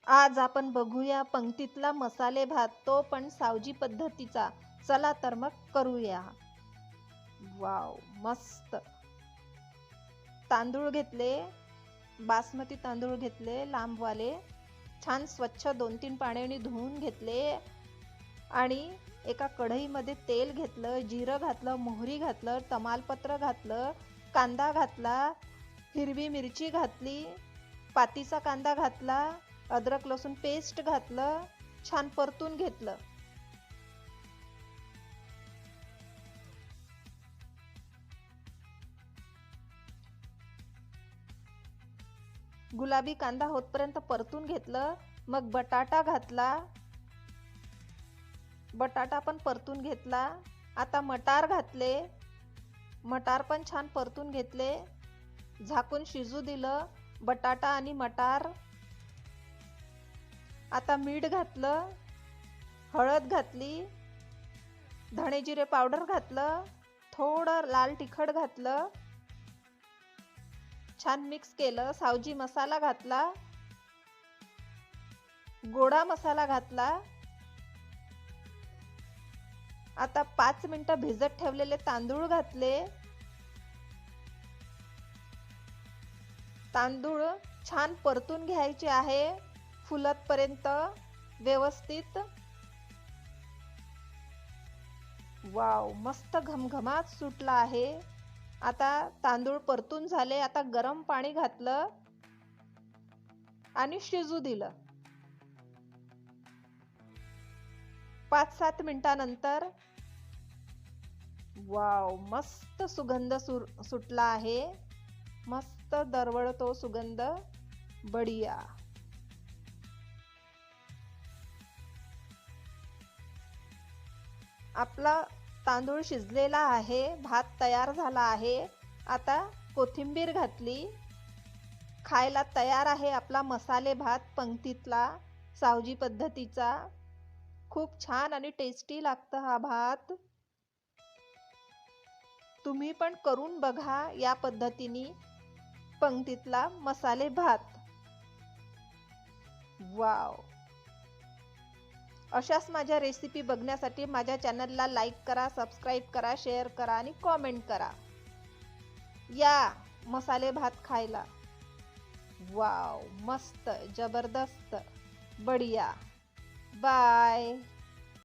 आज आपण बघूया पंक्तीतला मसाले भात, तो पण सावजी पद्धतीचा. चला तर मग करूया. वाव, मस्त. तांदूळ घेतले, बासमती तांदूळ घेतले लांबवाले, छान स्वच्छ 2-3 पाण्याने धुवून घेतले आणि एका कढईमध्ये तेल घेतलं, जिरं घातलं, मोहरी घातलं, तमालपत्र घातलं, कांदा घातला, हिरवी मिरची घातली, पातीचा कांदा घातला, अद्रक लसूण पेस्ट घातलं, छान परतून घेतलं. गुलाबी कांदा होतपर्यंत परतून घेतलं. मग बटाटा घातला, बटाटा पण परतून घेतला. आता मटार घातले, मटार पण छान परतून घेतले. झाकून शिजू दिलं बटाटा आणि मटार. आता मीठ घातलं, हळद घातली, धणे जिरे पावडर घातलं, थोडं लाल तिखट घातलं, छान मिक्स केलं. सावजी मसाला घातला, गोडा मसाला घातला. आता 5 मिनिटं भिजत ठेवलेले तांदूळ घातले. तांदूळ छान परतून घ्यायचे आहे फुलतपर्यंत व्यवस्थित. वाव, मस्त घमघमाट सुटला आहे. आता तांदूळ परतून झाले. आता गरम पाणी घातलं आणि शिजू दिलं. 5-7 मिनिटानंतर वाव, मस्त सुगंध सुटला आहे. मस्त दरवळतो सुगंध. बढिया. आपला तांदूळ शिजलेला आहे, भात तयार झाला आहे. आता कोथिंबीर घातली. खायला तयार आहे आपला मसाले भात पंक्तीतला सावजी पद्धतीचा. खूप छान आणि टेस्टी लागतं हा भात. तुम्ही पण करून बघा या पद्धतीने पंक्तीतला मसाले भात. वाव. अशाच माझ्या रेसिपी बघण्यासाठी माझ्या चॅनलला लाईक करा, सबस्क्राईब करा, शेअर करा आणि कॉमेंट करा. या मसाले भात खायला. वाव, मस्त, जबरदस्त, बढिया. बाय.